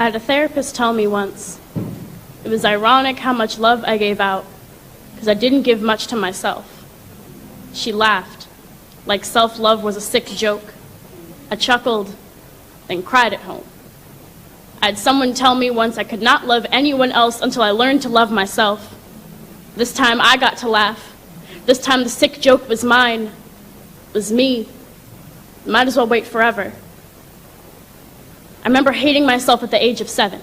I had a therapist tell me once, it was ironic how much love I gave out, because I didn't give much to myself. She laughed, like self-love was a sick joke. I chuckled, then cried at home. I had someone tell me once I could not love anyone else until I learned to love myself. This time I got to laugh. This time the sick joke was mine. It was me. Might as well wait forever. I remember hating myself at the age of 7.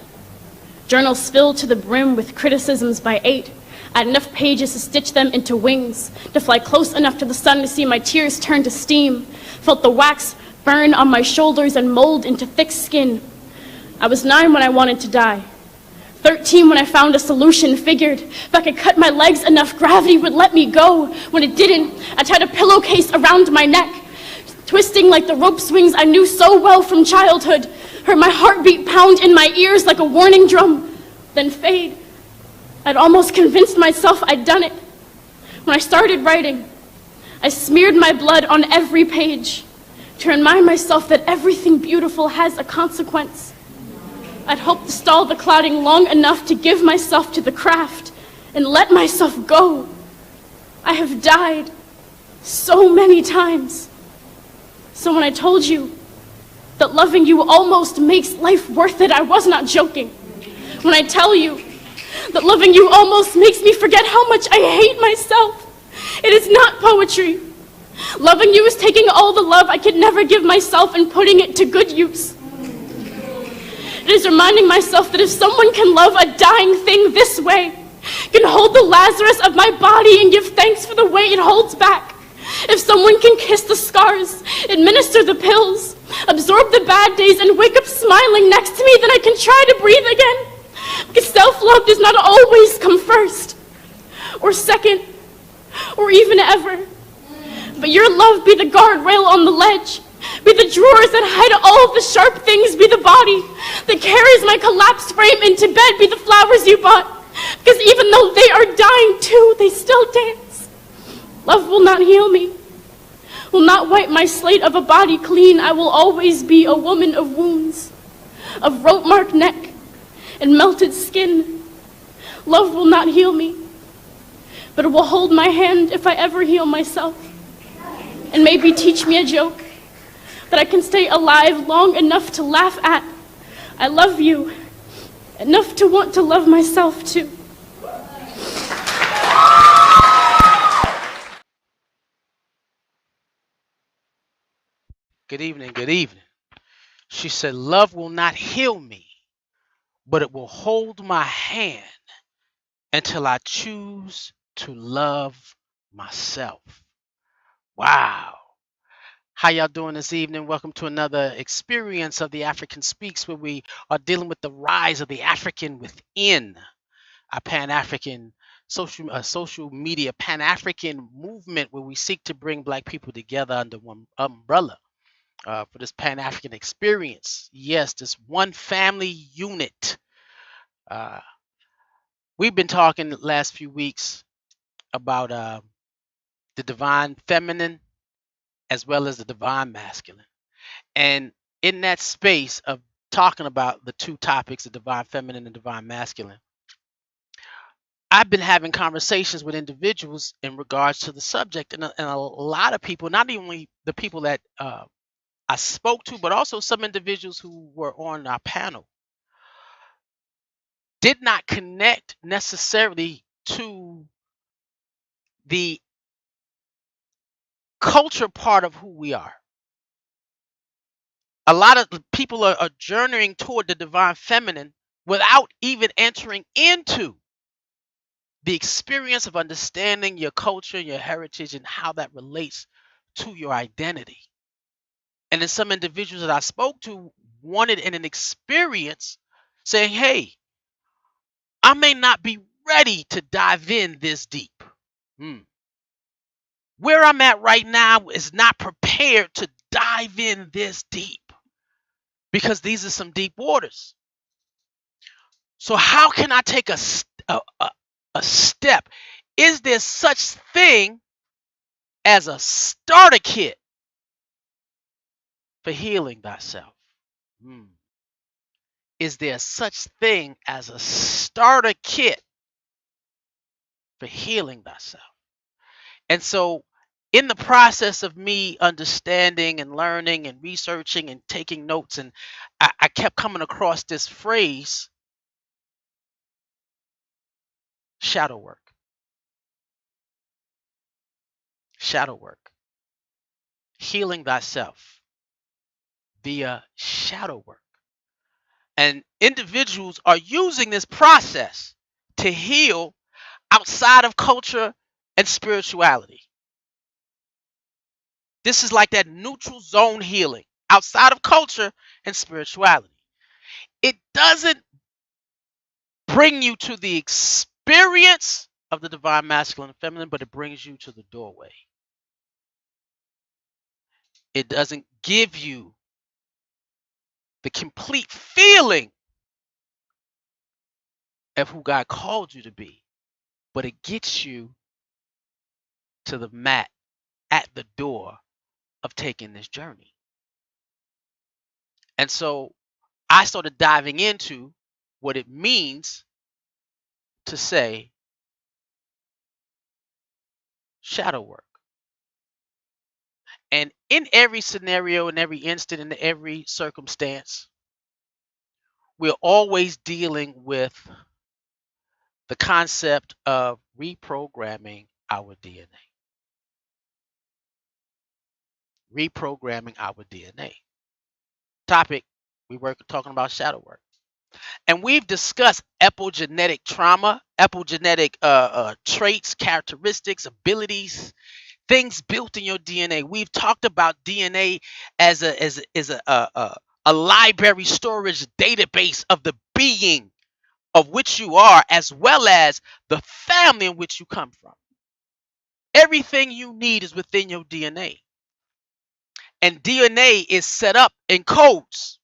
Journals filled to the brim with criticisms by 8. I had enough pages to stitch them into wings, to fly close enough to the sun to see my tears turn to steam, felt the wax burn on my shoulders and mold into thick skin. I was 9 when I wanted to die. 13 when I found a solution, figured if I could cut my legs enough, gravity would let me go. When it didn't, I tied a pillowcase around my neck, twisting like the rope swings I knew so well from childhood. Heard my heartbeat pound in my ears like a warning drum, then fade. I'd almost convinced myself I'd done it. When I started writing, I smeared my blood on every page to remind myself that everything beautiful has a consequence. I'd hoped to stall the clouding long enough to give myself to the craft and let myself go. I have died so many times. So when I told you that loving you almost makes life worth it, I was not joking. When I tell you that loving you almost makes me forget how much I hate myself, it is not poetry. Loving you is taking all the love I could never give myself and putting it to good use. It is reminding myself that if someone can love a dying thing this way, can hold the Lazarus of my body and give thanks for the way it holds back, if someone can kiss the scars, administer the pills, absorb the bad days, and wake up smiling next to me, then I can try to breathe again. Because self-love does not always come first, or second, or even ever. But your love be the guardrail on the ledge, be the drawers that hide all of the sharp things, be the body that carries my collapsed frame into bed, be the flowers you bought. Because even though they are dying too, they still dance. Love will not heal me, will not wipe my slate of a body clean. I will always be a woman of wounds, of rope-marked neck and melted skin. Love will not heal me, but it will hold my hand if I ever heal myself, and maybe teach me a joke that I can stay alive long enough to laugh at. I love you enough to want to love myself too. Good evening, good evening. She said, love will not heal me, but it will hold my hand until I choose to love myself. Wow. How y'all doing this evening? Welcome to another experience of the African Speaks, where we are dealing with the rise of the African within our Pan-African social media Pan-African movement, where we seek to bring Black people together under one umbrella for this Pan-African experience. Yes, this one family unit. We've been talking the last few weeks about the divine feminine as well as the divine masculine. And in that space of talking about the two topics, the divine feminine and divine masculine, I've been having conversations with individuals in regards to the subject. And a lot of people, not only the people that I spoke to, but also some individuals who were on our panel, did not connect necessarily to the culture part of who we are. A lot of people are journeying toward the divine feminine without even entering into the experience of understanding your culture, your heritage, and how that relates to your identity. And then some individuals that I spoke to wanted in an experience saying, hey, I may not be ready to dive in this deep. Where I'm at right now is not prepared to dive in this deep, because these are some deep waters. So how can I take a step? Is there such thing as a starter kit for healing thyself? is there such thing as a starter kit for healing thyself? And so, in the process of me understanding and learning and researching and taking notes, and I kept coming across this phrase, shadow work, shadow work, healing thyself via shadow work. And individuals are using this process to heal outside of culture and spirituality. This is like that neutral zone healing outside of culture and spirituality. It doesn't bring you to the experience of the divine masculine and feminine, but it brings you to the doorway. It doesn't give you the complete feeling of who God called you to be, but it gets you to the mat at the door of taking this journey. And so I started diving into what it means to say shadow work. And in every scenario, in every instant, in every circumstance, we're always dealing with the concept of reprogramming our DNA. Reprogramming our DNA. Topic, we were talking about shadow work. And we've discussed epigenetic trauma, epigenetic traits, characteristics, abilities, things built in your DNA. We've talked about DNA as a library storage database of the being of which you are, as well as the family in which you come from. Everything you need is within your DNA. And DNA is set up in codes,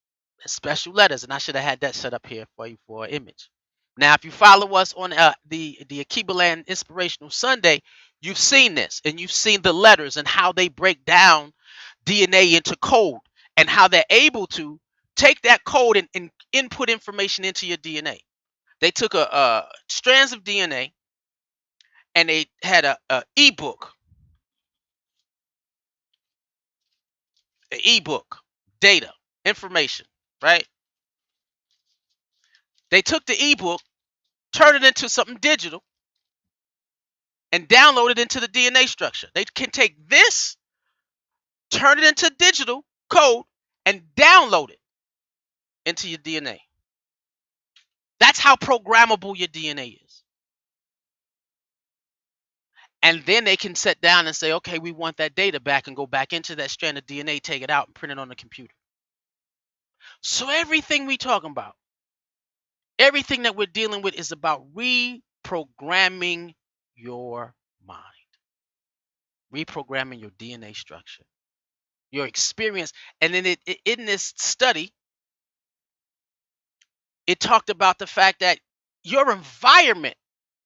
special letters. And I should have had that set up here for you for an image. Now, if you follow us on the Akibaland Inspirational Sunday, you've seen this and you've seen the letters and how they break down DNA into code and how they're able to take that code and input information into your DNA. They took a strands of DNA and they had a ebook, data, information, right? They took the ebook, turned it into something digital, and download it into the DNA structure. They can take this, turn it into digital code, and download it into your DNA. That's how programmable your DNA is. And then they can sit down and say, okay, we want that data back, and go back into that strand of DNA, take it out, and print it on the computer. So everything we talking about, everything that we're dealing with is about reprogramming your mind, reprogramming your DNA structure, your experience. And then in this study, it talked about the fact that your environment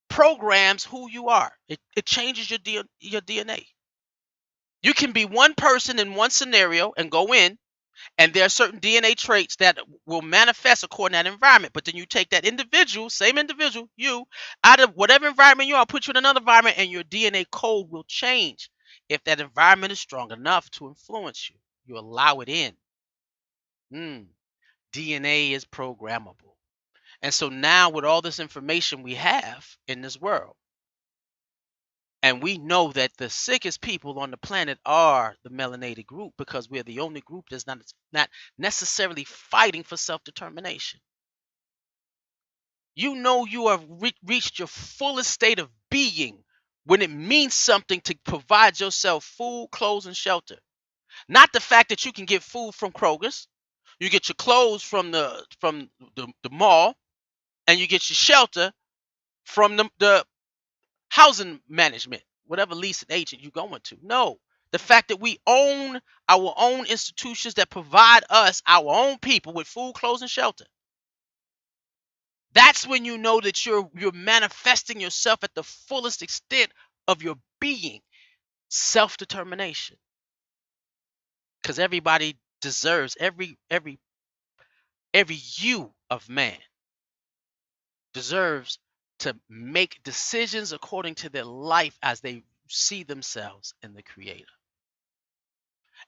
programs who you are. It changes your DNA. You can be one person in one scenario and go in, and there are certain DNA traits that will manifest according to that environment. But then you take that individual, same individual, you, out of whatever environment you are, put you in another environment, and your DNA code will change if that environment is strong enough to influence you. You allow it in. DNA is programmable. And so now, with all this information we have in this world, and we know that the sickest people on the planet are the melanated group, because we're the only group that's not necessarily fighting for self-determination. You know you have reached your fullest state of being when it means something to provide yourself food, clothes, and shelter. Not the fact that you can get food from Kroger's, you get your clothes from the mall, and you get your shelter from the housing management, whatever leasing agent you're going to. No, the fact that we own our own institutions that provide us, our own people, with food, clothes, and shelter. That's when you know that you're manifesting yourself at the fullest extent of your being, self-determination. Because everybody deserves, every Every you of man deserves to make decisions according to their life as they see themselves in the Creator.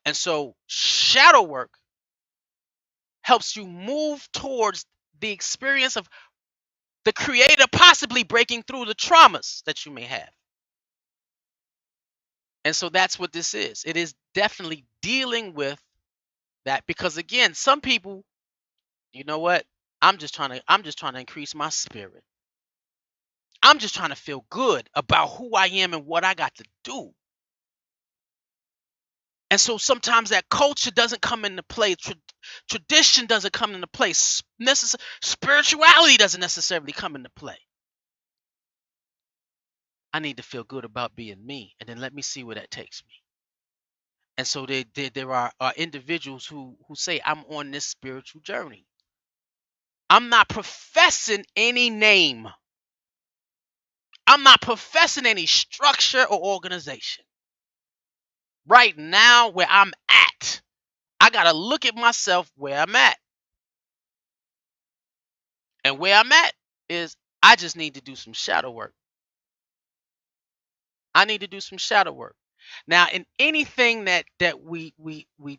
And so, shadow work helps you move towards the experience of the Creator possibly breaking through the traumas that you may have. And so that's what this is. It is definitely dealing with that, because again, some people, you know what? I'm just trying to increase my spirit. I'm just trying to feel good about who I am and what I got to do. And so sometimes that culture doesn't come into play. Tradition doesn't come into play. Spirituality doesn't necessarily come into play. I need to feel good about being me, and then let me see where that takes me. And so there are individuals who say, I'm on this spiritual journey. I'm not professing any name. I'm not professing any structure or organization. Right now, where I'm at, I got to look at myself where I'm at. And where I'm at is I just need to do some shadow work. I need to do some shadow work. Now, in anything that we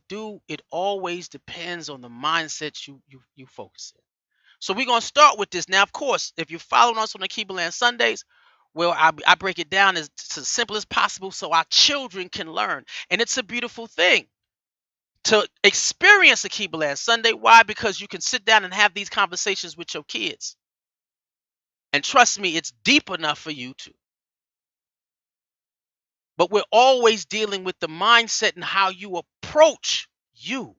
do, it always depends on the mindset you focus in. So we're gonna start with this. Now, of course, if you're following us on the Keeperland Sundays, well, I break it down as simple as possible so our children can learn. And it's a beautiful thing to experience a Keeperland Sunday. Why? Because you can sit down and have these conversations with your kids. And trust me, it's deep enough for you to. But we're always dealing with the mindset and how you approach you.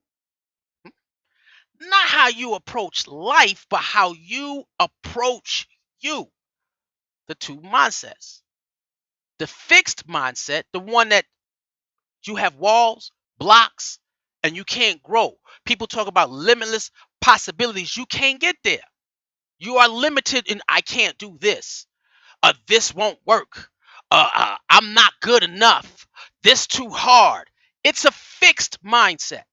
Not how you approach life, but how you approach you. The two mindsets. The fixed mindset, the one that you have walls, blocks, and you can't grow. People talk about limitless possibilities. You can't get there. You are limited in I can't do this. This won't work. I'm not good enough. This too hard. It's a fixed mindset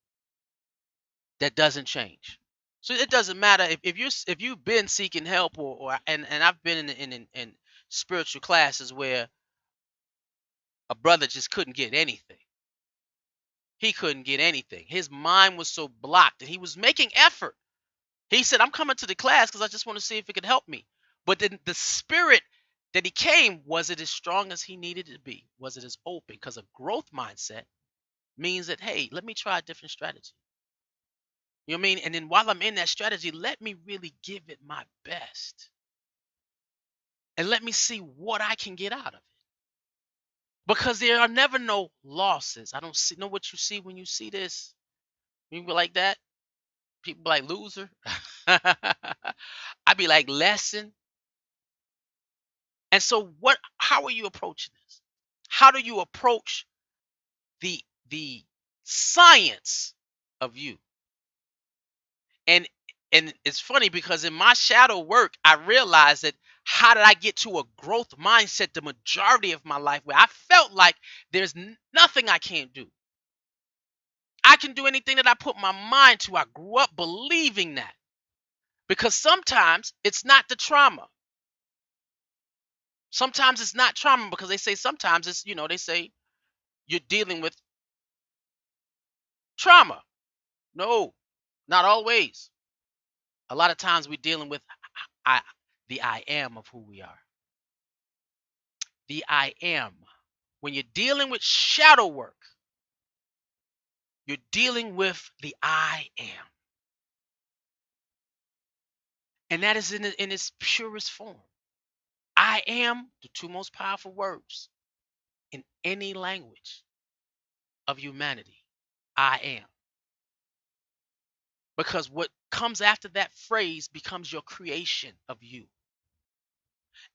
that doesn't change. So it doesn't matter if you've been seeking help and I've been in spiritual classes where a brother just couldn't get anything. He couldn't get anything. His mind was so blocked, and he was making effort. He said, I'm coming to the class because I just want to see if it could help me. But then the spirit that he came, was it as strong as he needed it to be? Was it as open? Because a growth mindset means that, hey, let me try a different strategy. You know what I mean? And then while I'm in that strategy, let me really give it my best. And let me see what I can get out of it. Because there are never no losses. I don't know what you see when you see this. You be like that. People be like loser. I'd be like lesson. And so how are you approaching this? How do you approach the science of you? And it's funny because in my shadow work, I realized that how did I get to a growth mindset the majority of my life where I felt like there's nothing I can't do. I can do anything that I put my mind to. I grew up believing that. Because sometimes it's not the trauma. Sometimes it's not trauma because they say sometimes it's, they say you're dealing with trauma. No, not always. A lot of times we're dealing with the I am of who we are. The I am. When you're dealing with shadow work, you're dealing with the I am. And that is in its purest form. I am the two most powerful words in any language of humanity. I am. Because what comes after that phrase becomes your creation of you.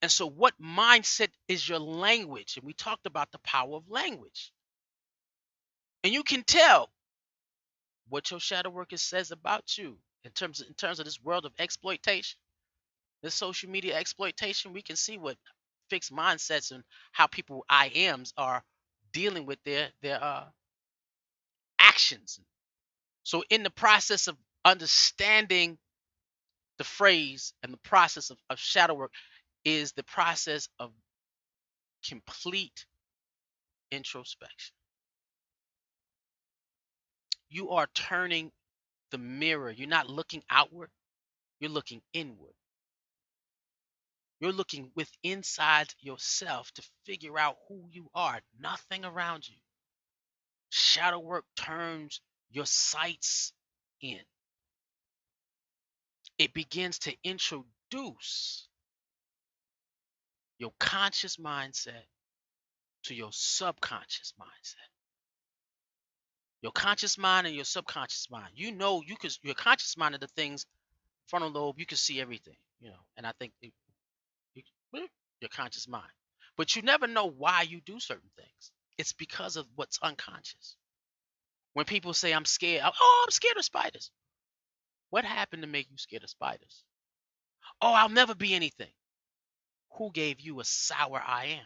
And so, what mindset is your language? And we talked about the power of language. And you can tell what your shadow worker says about you in terms of this world of exploitation, this social media exploitation. We can see what fixed mindsets and how people I ams are dealing with their actions. So, in the process of understanding the phrase and the process of shadow work is the process of complete introspection. You are turning the mirror. You're not looking outward, you're looking inward. You're looking with inside yourself to figure out who you are, nothing around you. Shadow work turns your sights in. It begins to introduce your conscious mindset to your subconscious mindset. Your conscious mind and your subconscious mind. You know, your conscious mind are the things, frontal lobe, you can see everything, and I think you, your conscious mind. But you never know why you do certain things. It's because of what's unconscious. When people say, I'm scared, I'm scared of spiders. What happened to make you scared of spiders? Oh, I'll never be anything. Who gave you a sour I am?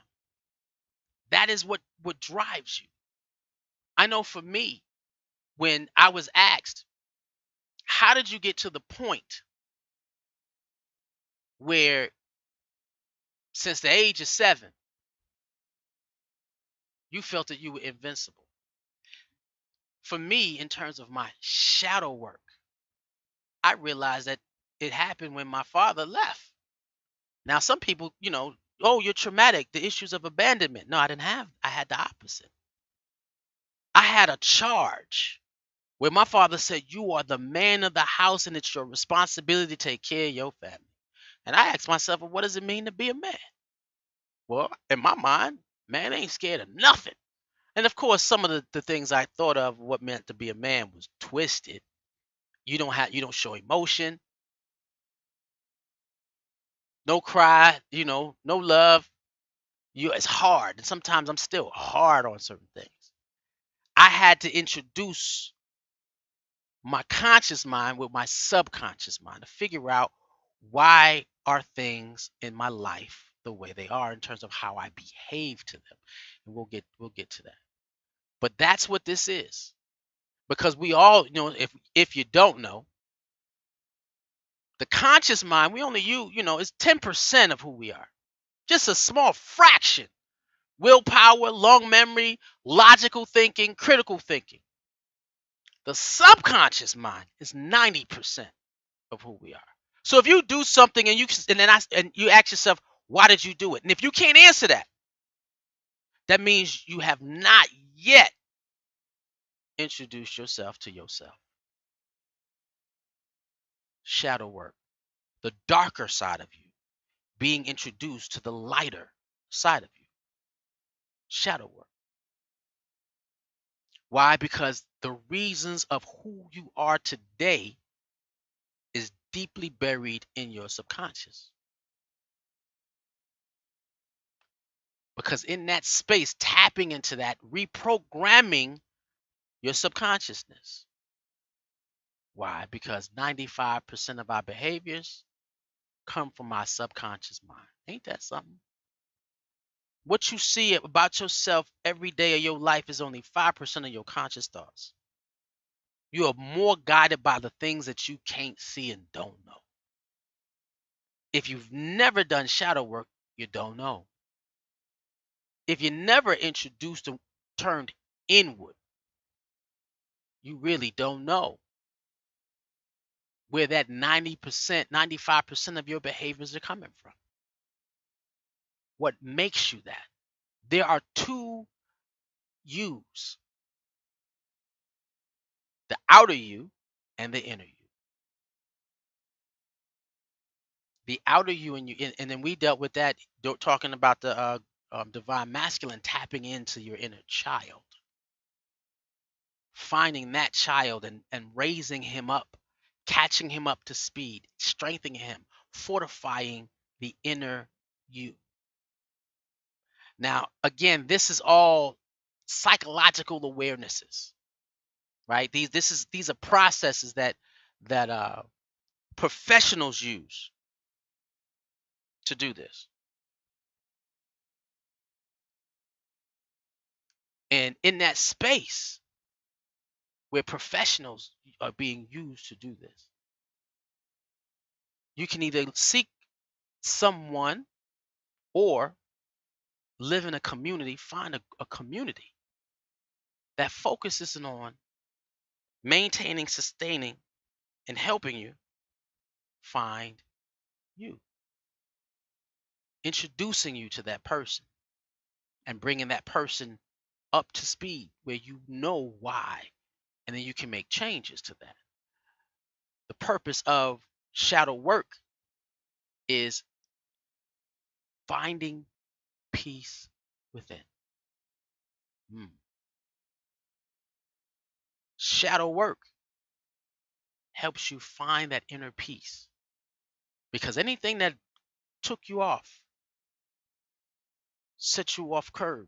That is what drives you. I know for me, when I was asked, how did you get to the point where since the age of 7, you felt that you were invincible? For me, in terms of my shadow work, I realized that it happened when my father left. Now, some people, oh, you're traumatic, the issues of abandonment. No, I had the opposite. I had a charge where my father said, you are the man of the house and it's your responsibility to take care of your family. And I asked myself, well, what does it mean to be a man? Well, in my mind, man ain't scared of nothing. And of course, some of the things I thought of what meant to be a man was twisted. You don't show emotion, no cry, no love. It's hard. And sometimes I'm still hard on certain things. I had to introduce my conscious mind with my subconscious mind to figure out why are things in my life the way they are in terms of how I behave to them. And we'll get to that. But that's what this is. Because we all, if you don't know, the conscious mind, we only use, is 10% of who we are. Just a small fraction. Willpower, long memory, logical thinking, critical thinking. The subconscious mind is 90% of who we are. So if you do something and you ask yourself, why did you do it? And if you can't answer that, that means you have not yet introduced yourself to yourself. Shadow work, the darker side of you, being introduced to the lighter side of you. Shadow work. Why? Because the reasons of who you are today is deeply buried in your subconscious. Because in that space, tapping into that, reprogramming your subconsciousness. Why? Because 95% of our behaviors come from our subconscious mind. Ain't that something? What you see about yourself every day of your life is only 5% of your conscious thoughts. You are more guided by the things that you can't see and don't know. If you've never done shadow work, you don't know. If you never introduced or turned inward, you really don't know where that 90%, 95% of your behaviors are coming from. What makes you that? There are two yous, the outer you and the inner you. The outer you and then we dealt with that, talking about the divine masculine, tapping into your inner child, finding that child and raising him up, catching him up to speed, strengthening him, fortifying the inner you. Now, again, this is all psychological awarenesses, right? These are processes that professionals use to do this. And in that space where professionals are being used to do this, You can either seek someone or live in a community, find a community that focuses on maintaining, sustaining, and helping you find you, introducing you to that person and bringing that person up to speed where you know why, and then you can make changes to that. The purpose of shadow work is finding peace within. Mm. Shadow work helps you find that inner peace because anything that took you off, set you off curb,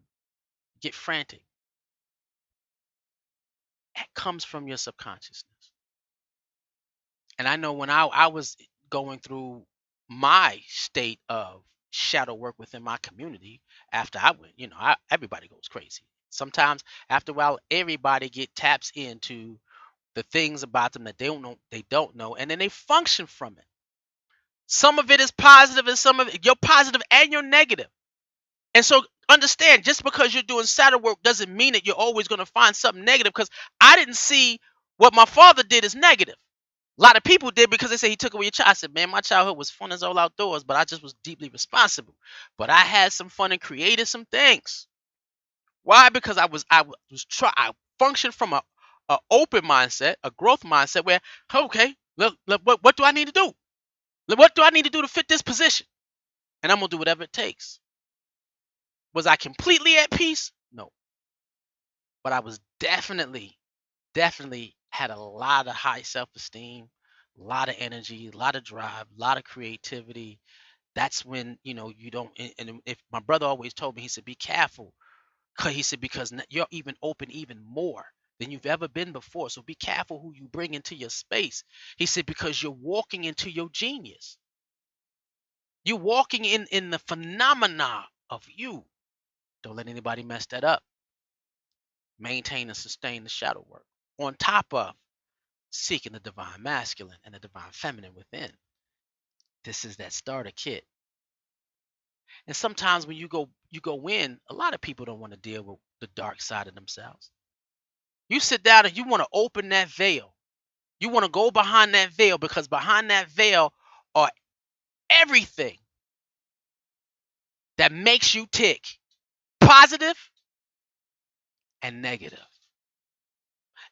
get frantic, that comes from your subconsciousness. And I know when I was going through my state of shadow work within my community after I went, everybody goes crazy. Sometimes after a while, everybody taps into the things about them that they don't know, and then they function from it. Some of it is positive, and some of it you're positive and you're negative. And so understand, just because you're doing shadow work doesn't mean that you're always going to find something negative. Because I didn't see what my father did as negative. A lot of people did because they say he took away your child. I said, man, my childhood was fun as all outdoors, but I just was deeply responsible. But I had some fun and created some things. Why? Because I functioned from a open mindset, a growth mindset where, okay, look, what do I need to do? What do I need to do to fit this position? And I'm gonna do whatever it takes. Was I completely at peace? No. But I was definitely had a lot of high self-esteem, a lot of energy, a lot of drive, a lot of creativity. That's when, you don't, and if my brother always told me, he said, be careful. He said, because you're even open even more than you've ever been before. So be careful who you bring into your space. He said, because you're walking into your genius. You're walking in the phenomena of you. Don't let anybody mess that up. Maintain and sustain the shadow work. On top of seeking the divine masculine and the divine feminine within. This is that starter kit. And sometimes when you go in, a lot of people don't want to deal with the dark side of themselves. You sit down and you want to open that veil. You want to go behind that veil, because behind that veil are everything that makes you tick, positive and negative.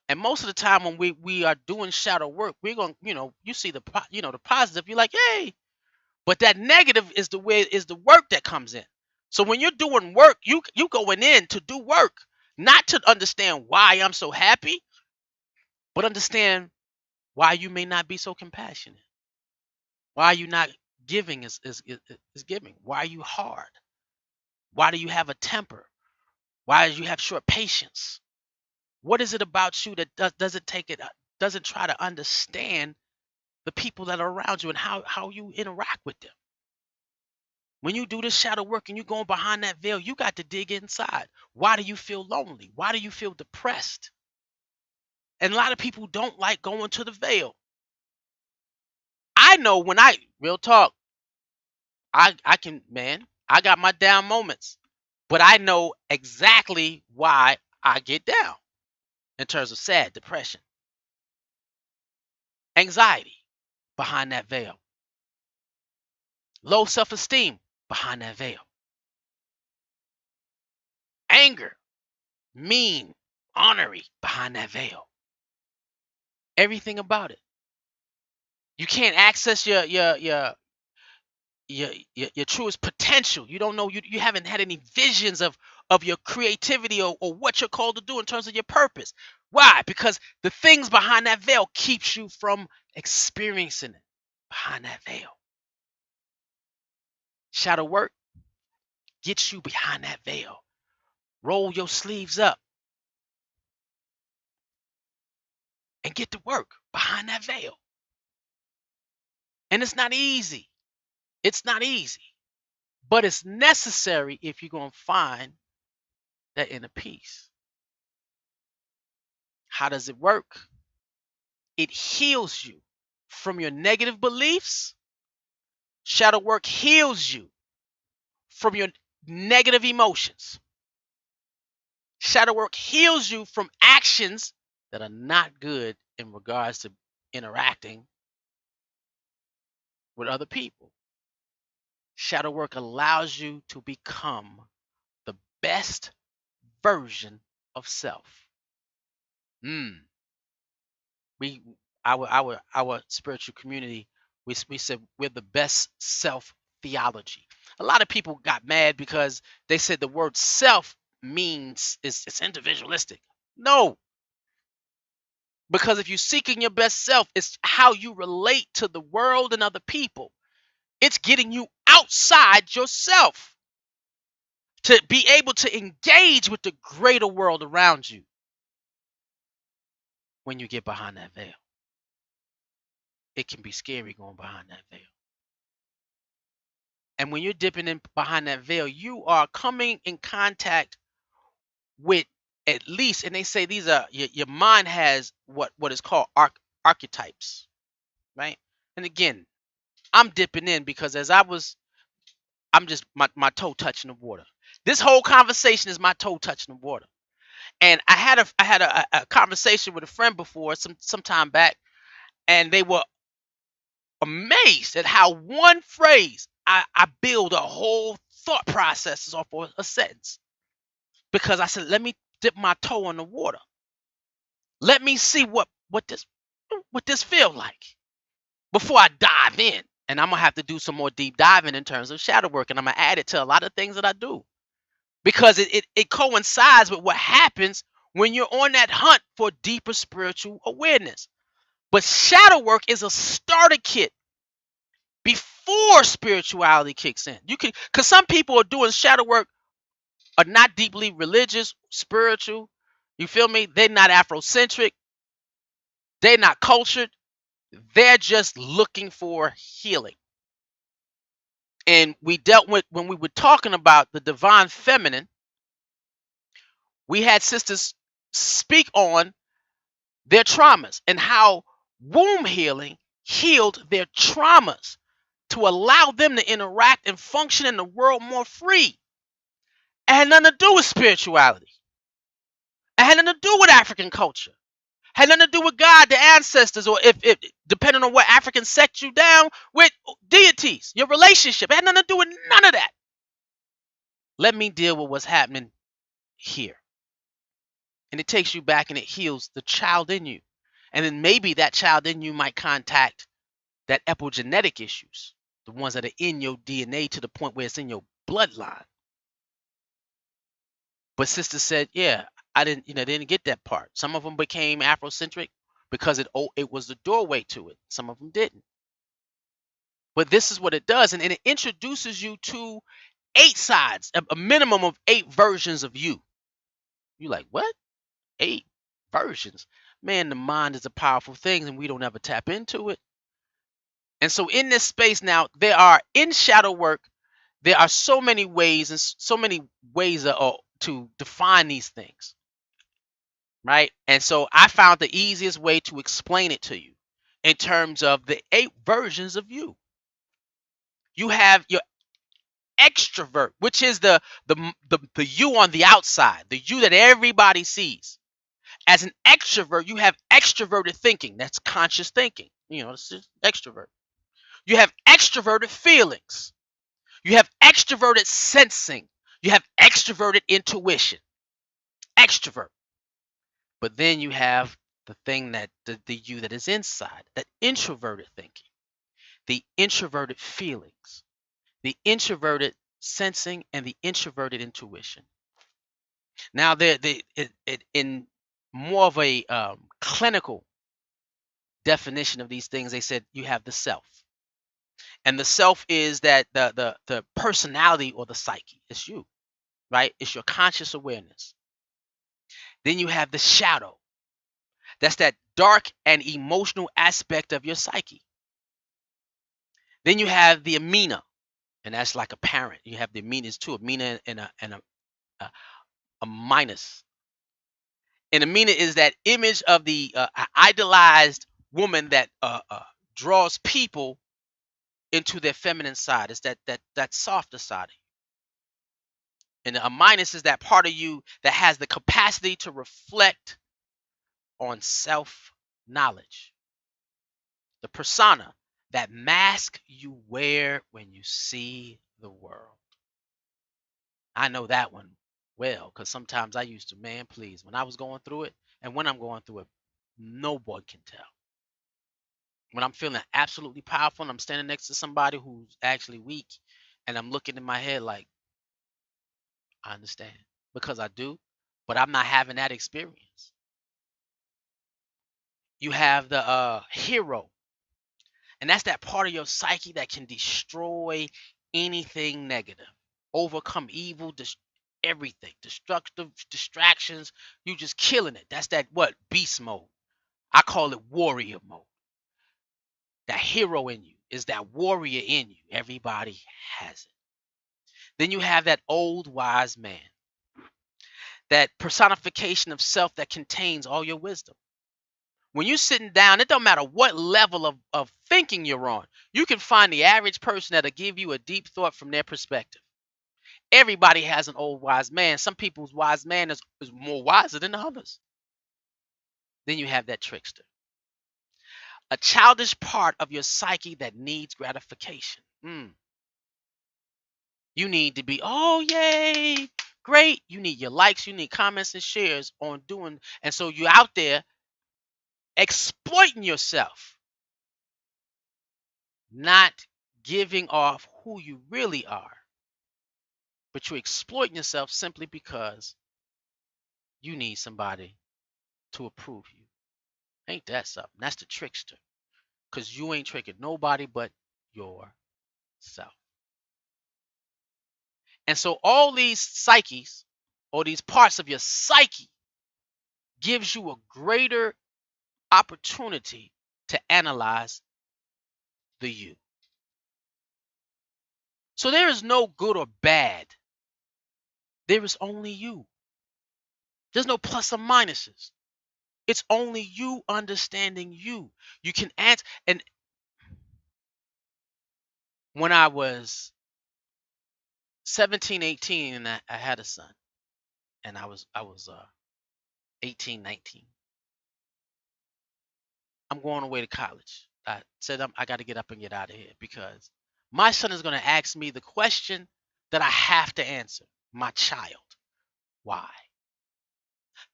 And most of the time when we are doing shadow work, we're going, you see the positive, you're like, hey, but that negative is the work that comes in. So when you're doing work, you going in to do work, not to understand why I'm so happy, but understand why you may not be so compassionate. Why are you not giving is giving? Why are you hard? Why do you have a temper? Why do you have short patience? What is it about you that doesn't try to understand the people that are around you and how you interact with them? When you do this shadow work and you're going behind that veil, you got to dig inside. Why do you feel lonely? Why do you feel depressed? And a lot of people don't like going to the veil. I know when real talk, I can, man, I got my down moments, but I know exactly why I get down in terms of sad, depression, anxiety behind that veil, low self-esteem behind that veil, anger, mean, ornery behind that veil. Everything about it. You can't access your truest potential. You don't know, you haven't had any visions of your creativity, or what you're called to do in terms of your purpose. Why? Because the things behind that veil keeps you from experiencing it behind that veil. Shadow work gets you behind that veil. Roll your sleeves up and get to work behind that veil. And it's not easy. It's not easy. But it's necessary if you're going to find that inner peace. How does it work? It heals you from your negative beliefs Shadow work heals you from your negative emotions. Shadow work heals you from actions that are not good in regards to interacting with other people. Shadow work allows you to become the best version of self. Mm. We, our spiritual community, we said we're the best self theology. A lot of people got mad because they said the word self means it's individualistic. No, because if you're seeking your best self, it's how you relate to the world and other people. It's getting you outside yourself to be able to engage with the greater world around you when you get behind that veil. It can be scary going behind that veil. And when you're dipping in behind that veil, you are coming in contact with at least, and they say these are your mind has what is called archetypes, right? And again, I'm dipping in because I'm just my toe touching the water. This whole conversation is my toe touching the water. And I had a conversation with a friend before some time back, and they were amazed at how one phrase I build a whole thought processes off of a sentence. Because I said, let me dip my toe in the water. Let me see what this feel like before I dive in. And I'm gonna have to do some more deep diving in terms of shadow work, and I'm gonna add it to a lot of things that I do. Because it coincides with what happens when you're on that hunt for deeper spiritual awareness. But shadow work is a starter kit before spirituality kicks in. You can, because some people are doing shadow work are not deeply religious, spiritual. You feel me? They're not Afrocentric. They're not cultured. They're just looking for healing. And we dealt with, when we were talking about the divine feminine, we had sisters speak on their traumas and how womb healing healed their traumas to allow them to interact and function in the world more free. It had nothing to do with spirituality. It had nothing to do with African culture. It had nothing to do with God, the ancestors, or if depending on what African sect you down with, deities, your relationship. It had nothing to do with none of that. Let me deal with what's happening here. And it takes you back and it heals the child in you. And then maybe that child in you might contact that epigenetic issues, the ones that are in your DNA to the point where it's in your bloodline. But sister said, yeah, I didn't get that part. Some of them became Afrocentric because it was the doorway to it. Some of them didn't. But this is what it does, and it introduces you to 8 sides, a minimum of 8 versions of you. You like, what? 8 versions? Man, the mind is a powerful thing, and we don't ever tap into it. And so in this space now, there are in shadow work, there are so many ways and so many ways to define these things, right? And so I found the easiest way to explain it to you in terms of the 8 versions of you. You have your extrovert, which is the you on the outside, the you that everybody sees. As an extrovert, you have extroverted thinking. That's conscious thinking. This is extrovert. You have extroverted feelings. You have extroverted sensing. You have extroverted intuition. Extrovert. But then you have the thing that the you that is inside, that introverted thinking, the introverted feelings, the introverted sensing, and the introverted intuition. Now, in more of a clinical definition of these things, they said you have the self, and the self is that the personality or the psyche. It's you, right? It's your conscious awareness. Then you have the shadow. That's that dark and emotional aspect of your psyche. Then you have the amina, and that's like a parent. You have the aminas too, amina and a minus. And amina is that image of the idolized woman that draws people into their feminine side. It's that softer side of you. And a minus is that part of you that has the capacity to reflect on self-knowledge. The persona, that mask you wear when you see the world. I know that one well, because sometimes I used to, man, please, when I was going through it, and when I'm going through it, no one can tell. When I'm feeling absolutely powerful and I'm standing next to somebody who's actually weak, and I'm looking in my head like, I understand, because I do, but I'm not having that experience. You have the hero, and that's that part of your psyche that can destroy anything negative, overcome evil, everything, destructive distractions. You just killing it. That's that what? Beast mode. I call it warrior mode. That hero in you is that warrior in you. Everybody has it. Then you have that old wise man, that personification of self that contains all your wisdom. When you're sitting down, it don't matter what level of thinking you're on. You can find the average person that'll give you a deep thought from their perspective. Everybody has an old wise man. Some people's wise man is more wiser than others. Then you have that trickster, a childish part of your psyche that needs gratification. You need to be, oh, yay, great. You need your likes, you need comments and shares on doing. And so you're out there exploiting yourself, not giving off who you really are, but you're exploiting yourself simply because you need somebody to approve you. Ain't that something? That's the trickster, because you ain't tricking nobody but yourself. And so all these psyches, or these parts of your psyche, gives you a greater opportunity to analyze the you. So there is no good or bad. There is only you. There's no plus or minuses. It's only you understanding you. You can answer. And when I was 17, 18, and I had a son, and I was 18, 19. I'm going away to college. I said I got to get up and get out of here, because my son is going to ask me the question that I have to answer. My child, why?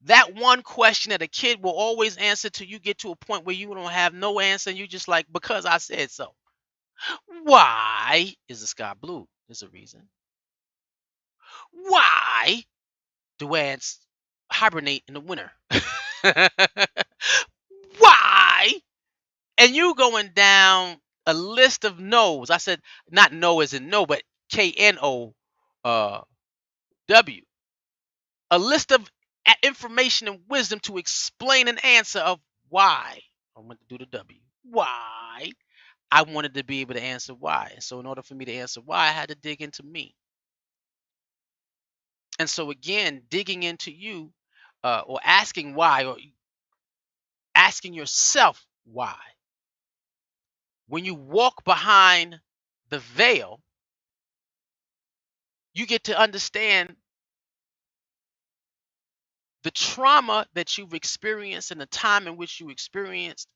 That one question that a kid will always answer till you get to a point where you don't have no answer, and you just like, because I said so. Why is the sky blue? There's a reason. Why do ants hibernate in the winter? Why? And you going down a list of no's. I said not no as in no, but KNO W. A list of information and wisdom to explain an answer of why. I want to do the W. Why? I wanted to be able to answer why. And so in order for me to answer why, I had to dig into me. And so again, digging into you, or asking why, or asking yourself why. When you walk behind the veil, you get to understand the trauma that you've experienced and the time in which you experienced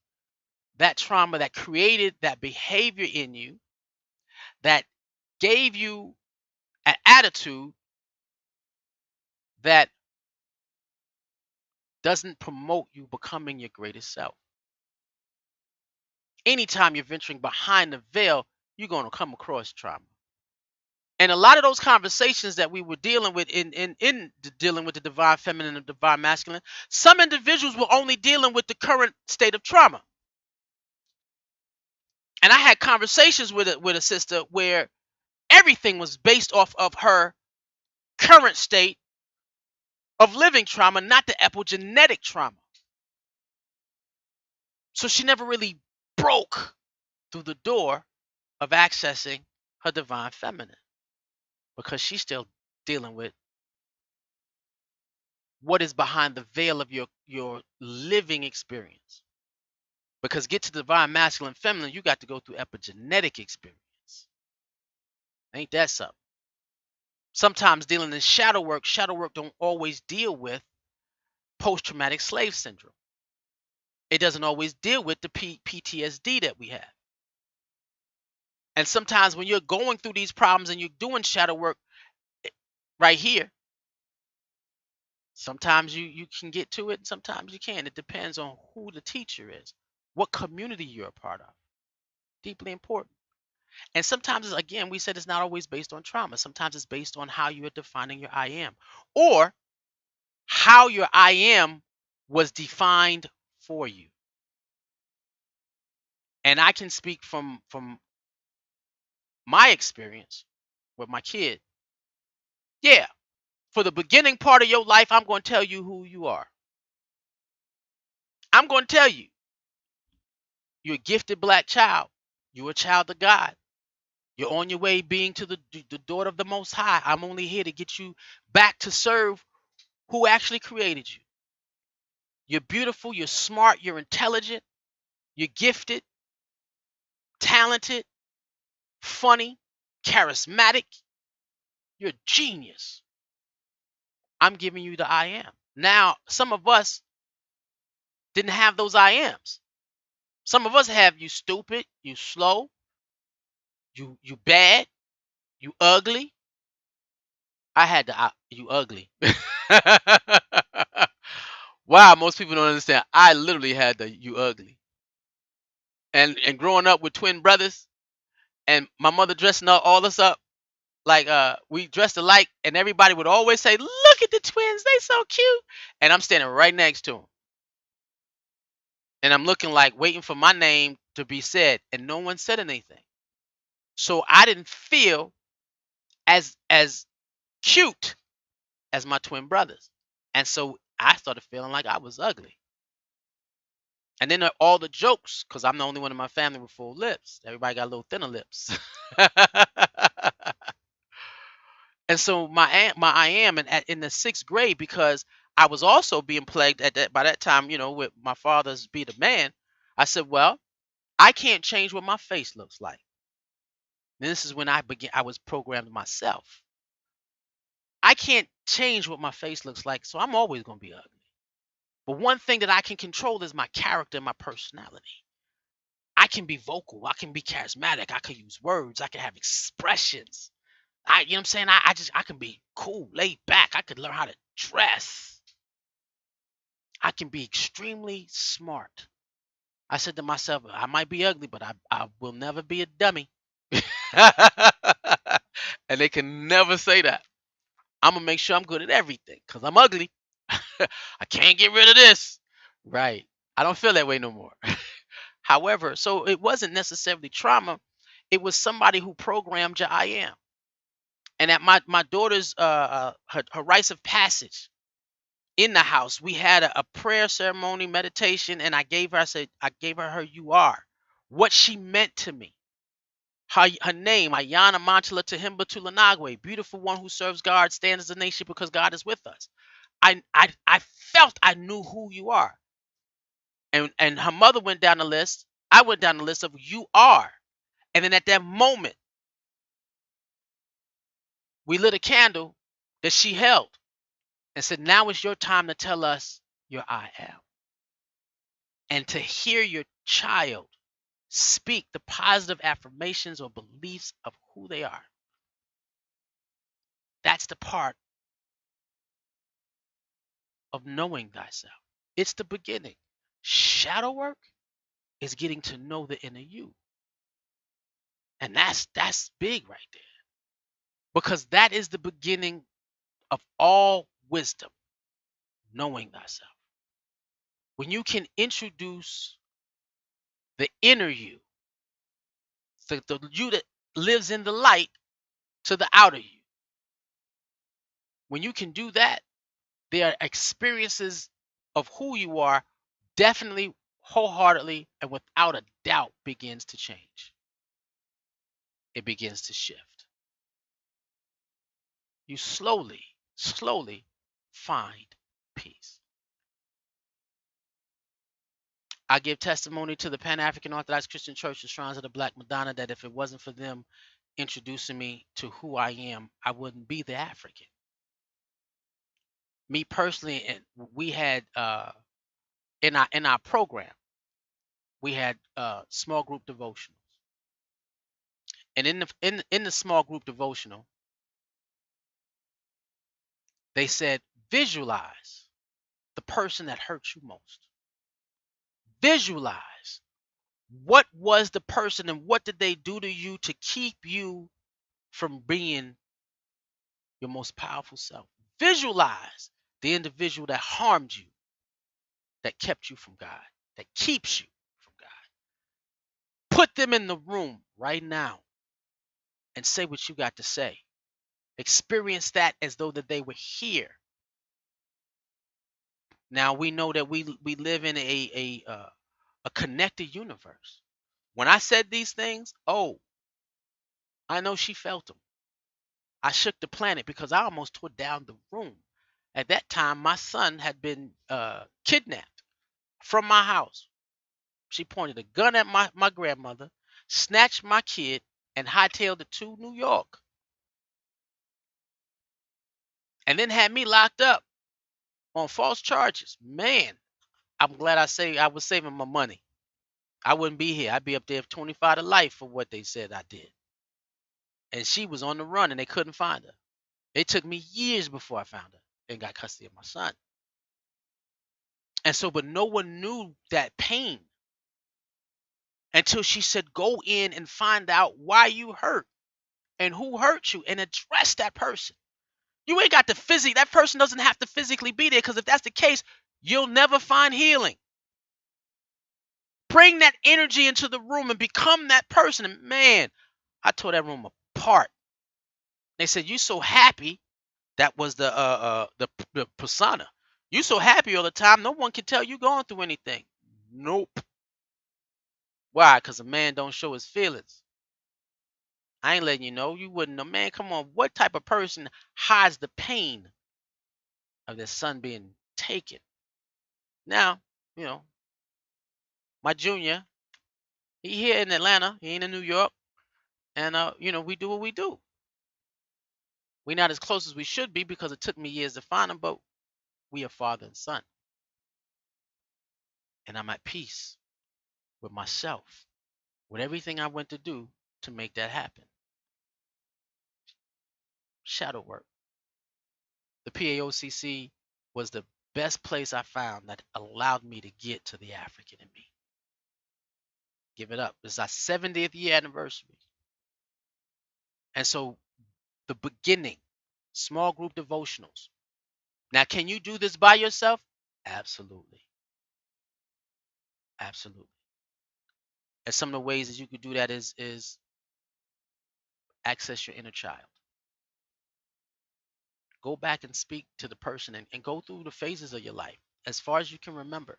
that trauma that created that behavior in you, that gave you an attitude that doesn't promote you becoming your greatest self. Anytime you're venturing behind the veil, you're going to come across trauma. And a lot of those conversations that we were dealing with in dealing with the divine feminine and divine masculine, some individuals were only dealing with the current state of trauma. And I had conversations with a sister where everything was based off of her current state of living trauma, not the epigenetic trauma. So she never really broke through the door of accessing her divine feminine, because she's still dealing with what is behind the veil of your living experience. Because get to divine masculine feminine, you got to go through epigenetic experience. Ain't that something? Sometimes dealing in shadow work don't always deal with post-traumatic slave syndrome. It doesn't always deal with the PTSD that we have. And sometimes when you're going through these problems and you're doing shadow work right here, sometimes you can get to it and sometimes you can't. It depends on who the teacher is, what community you're a part of. Deeply important. And sometimes, again, we said it's not always based on trauma. Sometimes it's based on how you are defining your I am, or how your I am was defined for you. And I can speak from my experience with my kid. Yeah, for the beginning part of your life, I'm going to tell you who you are. I'm going to tell you, you're a gifted black child. You're a child of God. You're on your way being to the daughter of the Most High. I'm only here to get you back to serve who actually created you. You're beautiful, you're smart, you're intelligent, you're gifted, talented, funny, charismatic. You're a genius. I'm giving you the I am. Now, some of us didn't have those I ams. Some of us have you stupid, you slow, you bad, you ugly. I had the you ugly. Wow, most people don't understand. I literally had the you ugly. And growing up with twin brothers and my mother dressing all us up like we dressed alike and everybody would always say, "Look at the twins, they so cute." And I'm standing right next to them. And I'm looking like waiting for my name to be said and no one said anything. So I didn't feel as cute as my twin brothers. And so I started feeling like I was ugly. And then all the jokes, because I'm the only one in my family with full lips. Everybody got a little thinner lips. And so my I am in the sixth grade, because I was also being plagued at that by that time, with my father's be the man. I said, well, I can't change what my face looks like. And this is when I was programmed myself. I can't change what my face looks like, so I'm always gonna be ugly. But one thing that I can control is my character and my personality. I can be vocal, I can be charismatic, I can use words, I can have expressions. You know what I'm saying? I can be cool, laid back. I could learn how to dress. I can be extremely smart. I said to myself, I might be ugly, but I will never be a dummy. And they can never say that. I'm gonna make sure I'm good at everything because I'm ugly. I can't get rid of this. Right. I don't feel that way no more. However, so it wasn't necessarily trauma. It was somebody who programmed your I am. And at my daughter's her rites of passage in the house, we had a prayer ceremony, meditation, and I gave her you are, what she meant to me. Her name, Ayana Mantala Tahimba Tulanagwe, beautiful one who serves God, stands as a nation because God is with us. I felt I knew who you are. And her mother went down the list. I went down the list of you are. And then at that moment, we lit a candle that she held and said, now it's your time to tell us your I am. And to hear your child speak the positive affirmations or beliefs of who they are. That's the part of knowing thyself. It's the beginning. Shadow work is getting to know the inner you. And that's big right there. Because that is the beginning of all wisdom, knowing thyself. When you can introduce the inner you, the you that lives in the light, to the outer you. When you can do that, there are experiences of who you are definitely, wholeheartedly, and without a doubt begins to change. It begins to shift. You slowly find peace. I give testimony to the Pan African Orthodox Christian Church, the Shrines of the Black Madonna, that if it wasn't for them introducing me to who I am, I wouldn't be the African. Me personally, and we had in our program, we had small group devotionals, and in the small group devotional, they said visualize the person that hurt you most. Visualize what was the person and what did they do to you to keep you from being your most powerful self. Visualize the individual that harmed you, that kept you from God, that keeps you from God. Put them in the room right now and say what you got to say. Experience that as though that they were here. Now we know that we live in a connected universe. When I said these things, oh, I know she felt them. I shook the planet because I almost tore down the room. At that time, my son had been kidnapped from my house. She pointed a gun at my grandmother, snatched my kid, and hightailed it to New York. And then had me locked up on false charges. Man, I'm glad I was saving my money. I wouldn't be here. I'd be up there 25 to life for what they said I did. And she was on the run and they couldn't find her. It took me years before I found her and got custody of my son. And so, but no one knew that pain until she said, go in and find out why you hurt and who hurt you and address that person. You ain't got to that person doesn't have to physically be there, because if that's the case, you'll never find healing. Bring that energy into the room and become that person. And man, I tore that room apart. They said, you so happy. That was the persona. You so happy all the time, no one can tell you going through anything. Nope. Why? Because a man don't show his feelings. I ain't letting you know. You wouldn't know. Man, come on. What type of person hides the pain of their son being taken? Now, you know, my junior, he here in Atlanta. He ain't in New York. And, we do what we do. We're not as close as we should be because it took me years to find him, but we are father and son. And I'm at peace with myself, with everything I went to do to make that happen. Shadow work. The PAOCC was the best place I found that allowed me to get to the African in me. Give it up. It's our 70th year anniversary. And so the beginning, small group devotionals. Now, can you do this by yourself? Absolutely. Absolutely. And some of the ways that you could do that is access your inner child. Go back and speak to the person and go through the phases of your life as far as you can remember.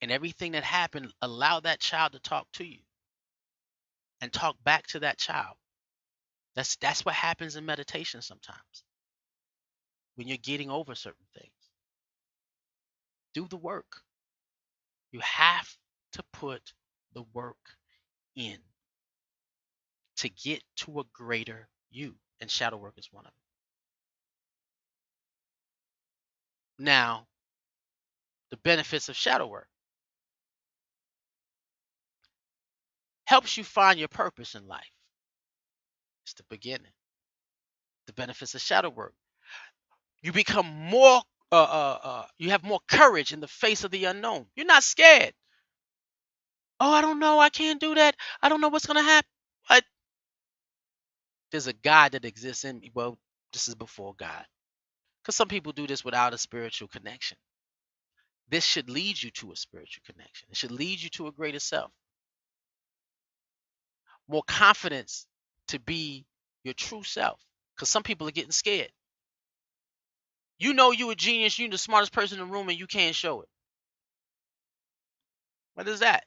And everything that happened, allow that child to talk to you and talk back to that child. That's what happens in meditation sometimes when you're getting over certain things. Do the work. You have to put the work in to get to a greater you. And shadow work is one of them. Now, the benefits of shadow work helps you find your purpose in life. It's the beginning. The benefits of shadow work. You become more you have more courage in the face of the unknown. You're not scared. Oh, I don't know. I can't do that. I don't know what's going to happen. There's a God that exists in me. Well, this is before God. Because some people do this without a spiritual connection. This should lead you to a spiritual connection. It should lead you to a greater self. More confidence to be your true self. Because some people are getting scared. You know you're a genius. You're the smartest person in the room and you can't show it. What is that?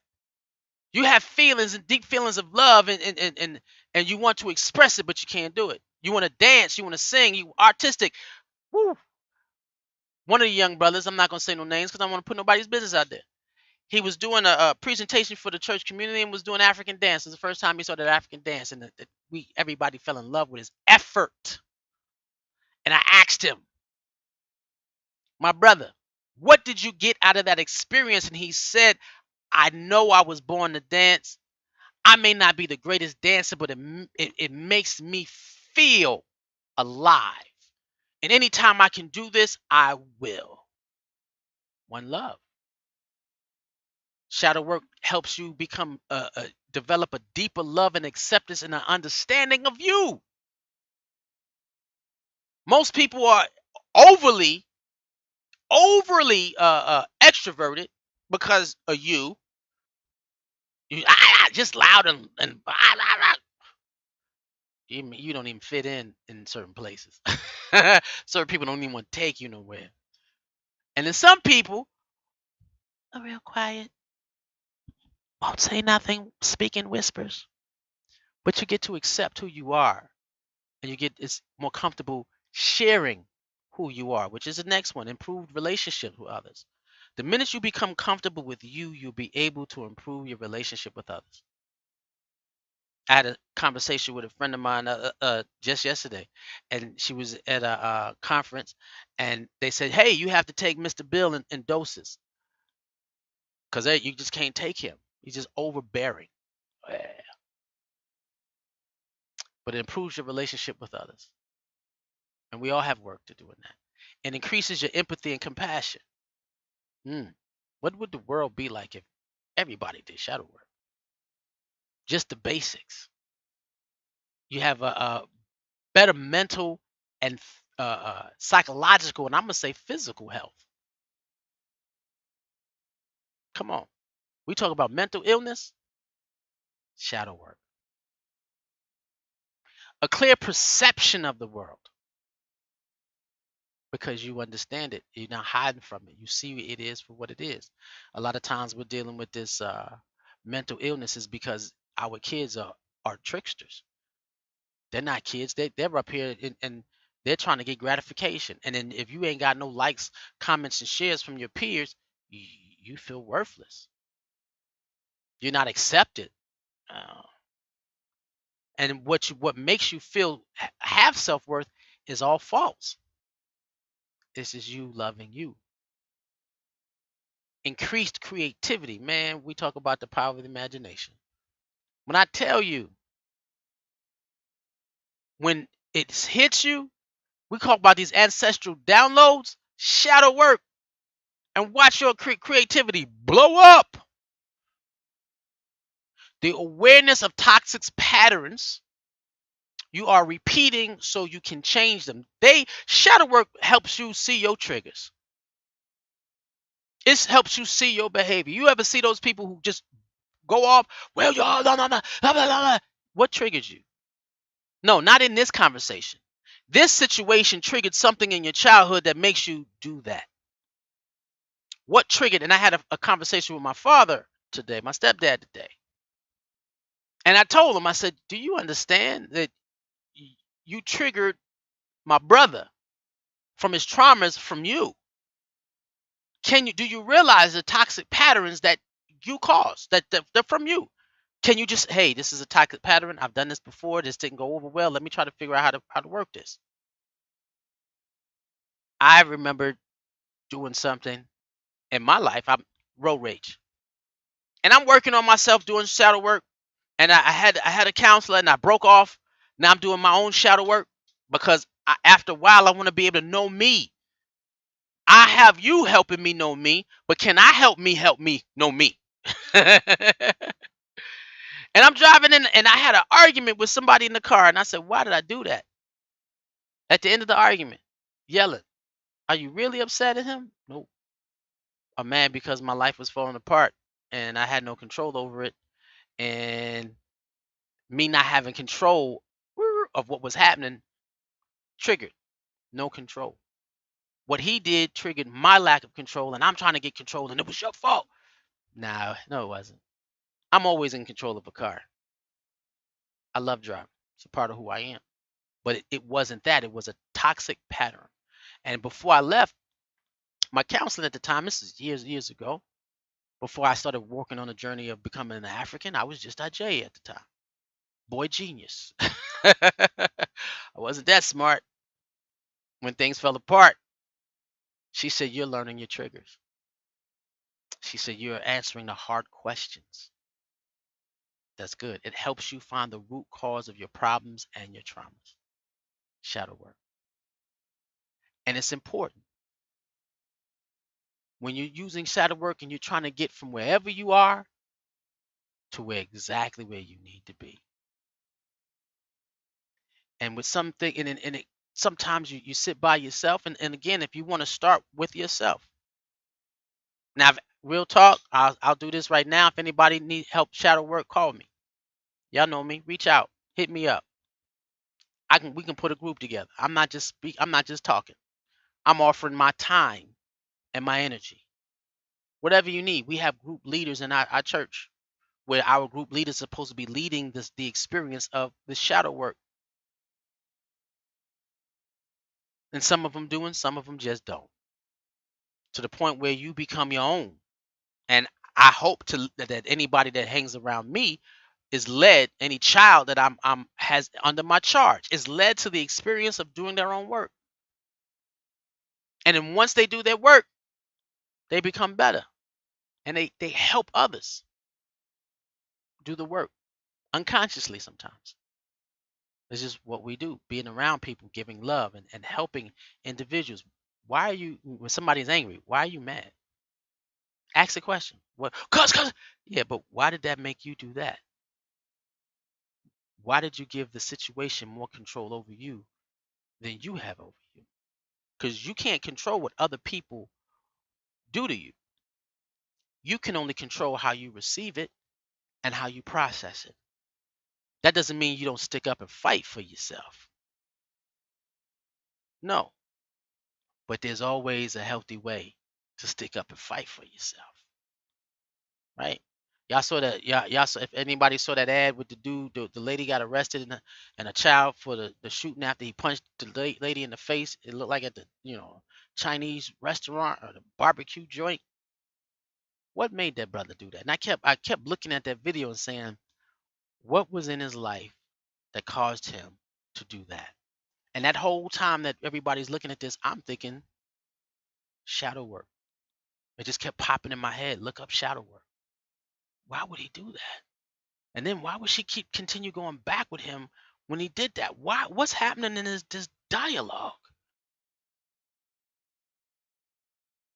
You have feelings and deep feelings of love and you want to express it, but you can't do it. You want to dance, you want to sing, you artistic. Woo. One of the young brothers, I'm not going to say no names because I don't want to put nobody's business out there. He was doing a presentation for the church community and was doing African dance. It was the first time he saw that African dance, and everybody fell in love with his effort. And I asked him, my brother, what did you get out of that experience? And he said, I know I was born to dance. I may not be the greatest dancer, but it makes me feel alive. And anytime I can do this, I will. One love. Shadow work helps you develop a deeper love and acceptance and an understanding of you. Most people are overly extroverted because of you. Just loud and you don't even fit in certain places. Certain people don't even want to take you nowhere. And then some people are real quiet, won't say nothing, speak in whispers. But you get to accept who you are, and it's more comfortable sharing who you are, which is the next one: improved relationships with others. The minute you become comfortable with you, you'll be able to improve your relationship with others. I had a conversation with a friend of mine just yesterday, and she was at a conference, and they said, "Hey, you have to take Mr. Bill in doses, because you just can't take him. He's just overbearing." Yeah. But it improves your relationship with others, and we all have work to do in that. It increases your empathy and compassion. What would the world be like if everybody did shadow work? Just the basics. You have a better mental and psychological, and I'm gonna say physical health. Come on, we talk about mental illness, shadow work. A clear perception of the world, because you understand it. You're not hiding from it. You see it is for what it is. A lot of times we're dealing with this mental illnesses because our kids are tricksters. They're not kids. They're up here and they're trying to get gratification. And then if you ain't got no likes, comments, and shares from your peers, you feel worthless. You're not accepted. Uh, and what makes you feel have self-worth is all false. This is you loving you. Increased creativity. Man, we talk about the power of the imagination. When I tell you, when it hits you, we talk about these ancestral downloads, shadow work, and watch your creativity blow up. The awareness of toxic patterns you are repeating so you can change them. Shadow work helps you see your triggers. It helps you see your behavior. You ever see those people who just go off? Well, y'all, no, no, no, blah, blah, blah. What triggers you? No, not in this conversation. This situation triggered something in your childhood that makes you do that. What triggered? And I had a conversation with my father today, my stepdad today. And I told him, I said, do you understand that you triggered my brother from his traumas from you? Do you realize the toxic patterns that you caused, that they're from you? Can you just, hey, this is a toxic pattern. I've done this before. This didn't go over well. Let me try to figure out how to work this. I remember doing something in my life. I'm road rage. And I'm working on myself doing shadow work. And I had a counselor and I broke off. Now I'm doing my own shadow work because after a while I want to be able to know me. I have you helping me know me, but can I help me know me? And I'm driving in and I had an argument with somebody in the car and I said, why did I do that? At the end of the argument, yelling, are you really upset at him? Nope. I'm mad because my life was falling apart and I had no control over it. And me not having control of what was happening triggered no control. What he did triggered my lack of control, and I'm trying to get control, and it was your fault. No, it wasn't. I'm always in control of a car. I love driving. It's a part of who I am. But it wasn't that. It was a toxic pattern. And before I left, my counselor at the time, this is years ago, Before I started working on the journey of becoming an African, I was just a J at the time. Boy genius. I wasn't that smart. When things fell apart, she said, "You're learning your triggers." She said, "You're answering the hard questions." That's good. It helps you find the root cause of your problems and your traumas. Shadow work. And it's important. When you're using shadow work and you're trying to get from wherever you are to exactly where you need to be. And with something, sometimes you sit by yourself. And again, if you want to start with yourself. Now, real talk, I'll do this right now. If anybody need help shadow work, call me. Y'all know me. Reach out. Hit me up. We can put a group together. I'm not just talking. I'm offering my time and my energy. Whatever you need. We have group leaders in our church where our group leader is supposed to be leading the experience of the shadow work. And some of them do, and some of them just don't. To the point where you become your own. And I hope that anybody that hangs around me is led, any child that I'm has under my charge is led to the experience of doing their own work. And then once they do their work, they become better. And they help others do the work unconsciously sometimes. It's just what we do, being around people, giving love and helping individuals. Why are you, when somebody's angry, why are you mad? Ask the question. What? Cause. Yeah, but why did that make you do that? Why did you give the situation more control over you than you have over you? Because you can't control what other people do to you. You can only control how you receive it and how you process it. That doesn't mean you don't stick up and fight for yourself. No, but there's always a healthy way to stick up and fight for yourself, right? Y'all saw that. Y'all saw, if anybody saw that ad with the dude, the lady got arrested and a child for the shooting after he punched the lady in the face. It looked like at the Chinese restaurant or the barbecue joint. What made that brother do that? And I kept looking at that video and saying, what was in his life that caused him to do that? And that whole time that everybody's looking at this, I'm thinking shadow work. It just kept popping in my head. Look up shadow work. Why would he do that? And then why would she continue going back with him when he did that? Why? What's happening in this dialogue?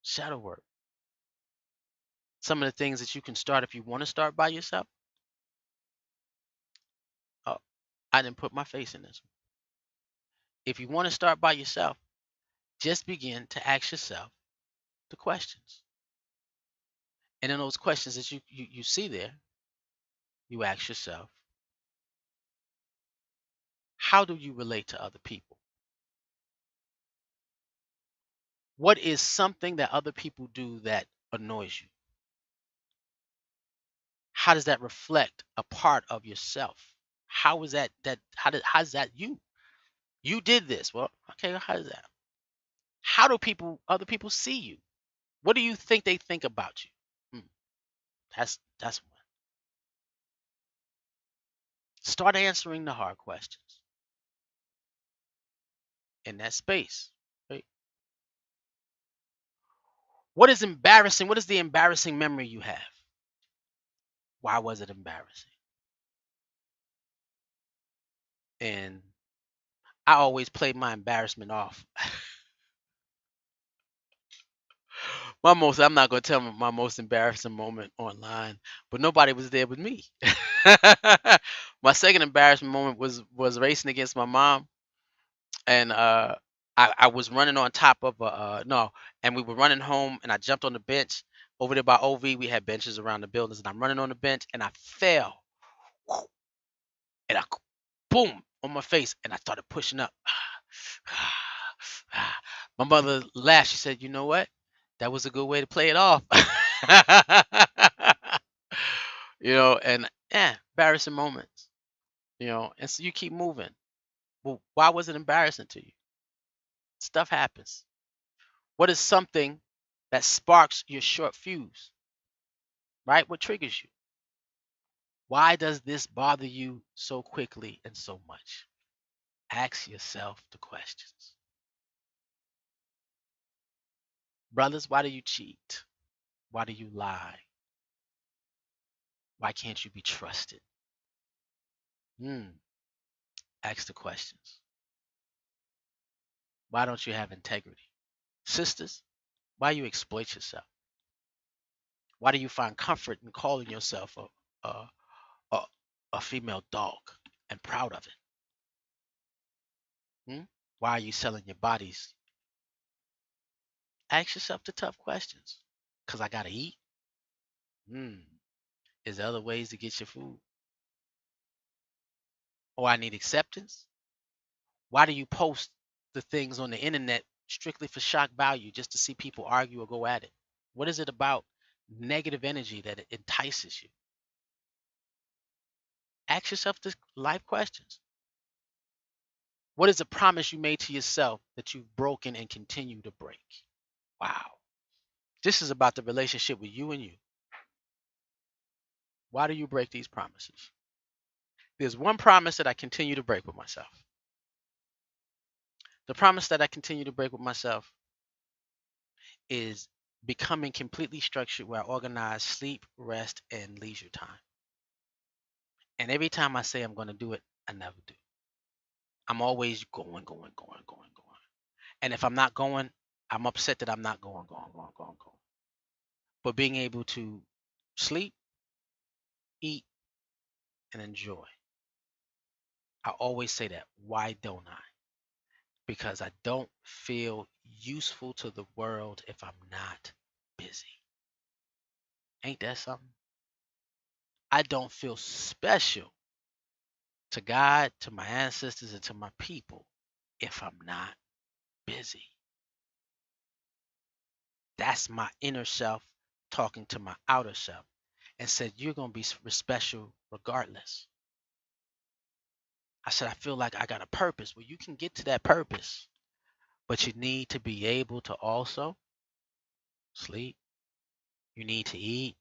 Shadow work. Some of the things that you can start if you want to start by yourself. Oh, I didn't put my face in this one. If you want to start by yourself, just begin to ask yourself the questions. And in those questions that you see there, you ask yourself, how do you relate to other people? What is something that other people do that annoys you? How does that reflect a part of yourself? How is how's that you? You did this. Well, okay, how is that? How do other people see you? What do you think they think about you? Hmm, that's one. Start answering the hard questions in that space. Right? What is embarrassing? What is the embarrassing memory you have? Why was it embarrassing? And I always play my embarrassment off. I'm not gonna tell my most embarrassing moment online, but nobody was there with me. My second embarrassing moment was racing against my mom, and I was running on top of a no, and we were running home, and I jumped on the bench over there by OV. We had benches around the buildings, and I'm running on the bench, and I fell, and boom on my face, and I started pushing up. My mother laughed. She said, "You know what? That was a good way to play it off." And yeah, embarrassing moments. And so you keep moving. Well, why was it embarrassing to you? Stuff happens. What is something that sparks your short fuse? right? What triggers you? Why does this bother you so quickly and so much? Ask yourself the questions. Brothers, why do you cheat? Why do you lie? Why can't you be trusted? Ask the questions. Why don't you have integrity? Sisters, why you exploit yourself? Why do you find comfort in calling yourself a, a, a female dog and proud of it? Why are you selling your bodies? Ask yourself the tough questions. Because I got to eat? Is there other ways to get your food? Or I need acceptance? Why do you post the things on the internet strictly for shock value just to see people argue or go at it? What is it about negative energy that it entices you? Ask yourself the life questions. What is a promise you made to yourself that you've broken and continue to break? Wow. This is about the relationship with you and you. Why do you break these promises? There's one promise that I continue to break with myself. The promise that I continue to break with myself is becoming completely structured where I organize sleep, rest, and leisure time. And every time I say I'm going to do it, I never do. I'm always going. And if I'm not going, I'm upset that I'm not going. But being able to sleep, eat, and enjoy. I always say that. Why don't I? Because I don't feel useful to the world if I'm not busy. Ain't that something? I don't feel special to God, to my ancestors, and to my people if I'm not busy. That's my inner self talking to my outer self and said, you're going to be special regardless. I said, I feel like I got a purpose. Well, you can get to that purpose, but you need to be able to also sleep. You need to eat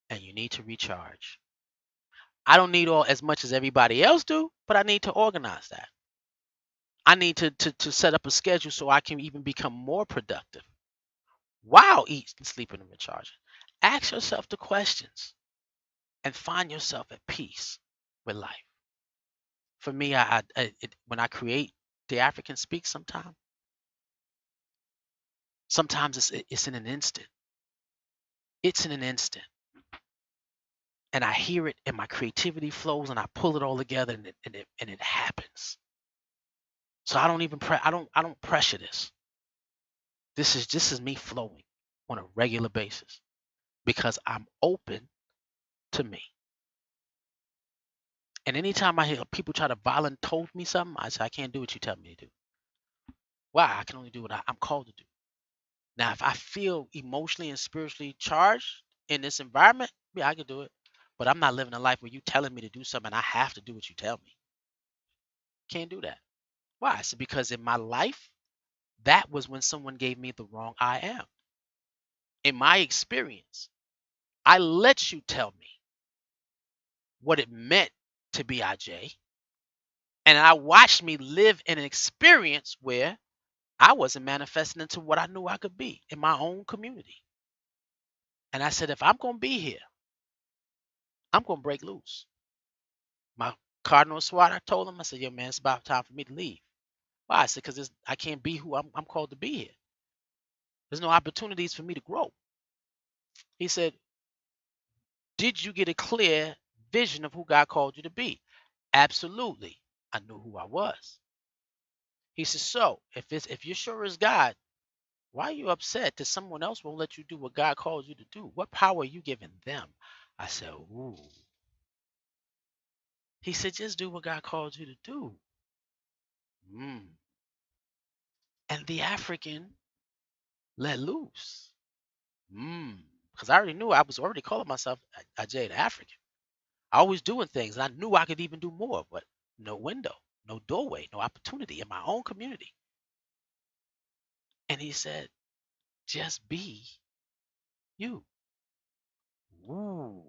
and you need to recharge. I don't need all as much as everybody else do, but I need to organize that. I need to set up a schedule so I can even become more productive while eating, sleeping, and recharging. Ask yourself the questions and find yourself at peace with life. For me, when I create DaAfrican speak, sometimes it's in an instant. It's in an instant, and I hear it, and my creativity flows, and I pull it all together, and it happens. So I don't even I don't pressure this. This is me flowing on a regular basis because I'm open to me. And anytime I hear people try to volunteer me something, I say I can't do what you tell me to do. Why? I can only do what I'm called to do. Now, if I feel emotionally and spiritually charged in this environment, yeah, I can do it. But I'm not living a life where you telling me to do something and I have to do what you tell me. Can't do that. Why? It's because in my life, that was when someone gave me the wrong I am. In my experience, I let you tell me what it meant to be IJ. And I watched me live in an experience where I wasn't manifesting into what I knew I could be in my own community. And I said, if I'm going to be here, I'm going to break loose. My Cardinal SWAT, I told him, I said, yo, man, it's about time for me to leave. Why? I said, because I can't be who I'm called to be here. There's no opportunities for me to grow. He said, did you get a clear vision of who God called you to be? Absolutely. I knew who I was. He said, so if you're sure it's God, why are you upset that someone else won't let you do what God calls you to do? What power are you giving them? I said, ooh. He said, just do what God calls you to do. And the African let loose. Because I already knew I was already calling myself Ajay the African. I always doing things, and I knew I could even do more, but no window, no doorway, no opportunity in my own community. And he said, just be you. Ooh.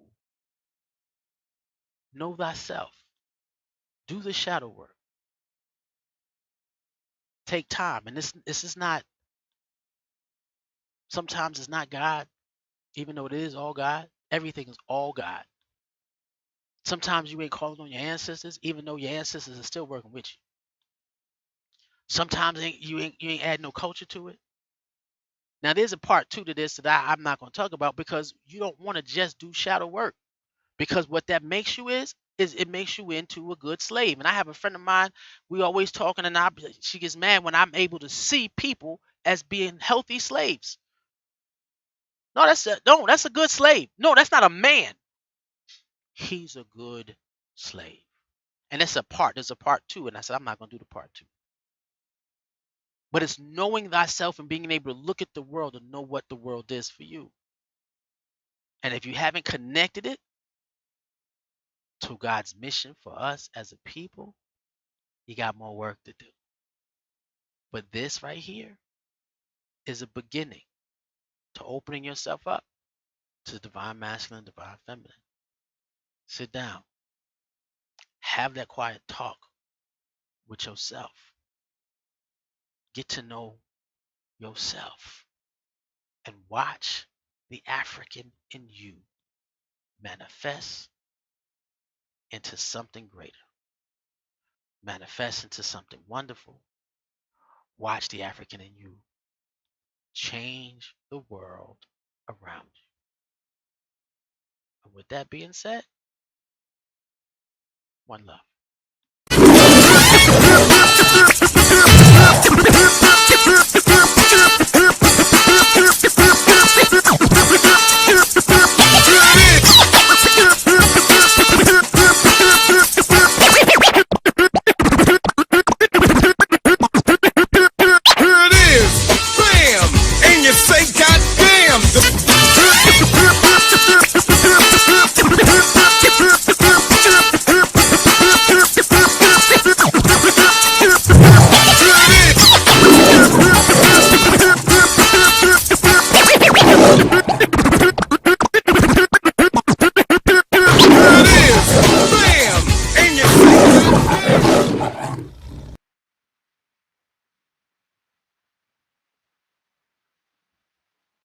Know thyself. Do the shadow work. Take time. And this is not, sometimes it's not God, even though it is all God. Everything is all God. Sometimes you ain't calling on your ancestors, even though your ancestors are still working with you. Sometimes you ain't add no culture to it. Now there's a part two to this that I'm not going to talk about, because you don't want to just do shadow work, because what that makes you is it makes you into a good slave. And I have a friend of mine, we always talking, and she gets mad when I'm able to see people as being healthy slaves. No, that's a good slave. No, that's not a man. He's a good slave. And there's a part two, and I said I'm not going to do the part two. But it's knowing thyself and being able to look at the world and know what the world is for you. And if you haven't connected it to God's mission for us as a people, you got more work to do. But this right here is a beginning to opening yourself up to divine masculine, divine feminine. Sit down. Have that quiet talk with yourself. Get to know yourself and watch the African in you manifest into something greater, manifest into something wonderful. Watch the African in you change the world around you. And with that being said, one love.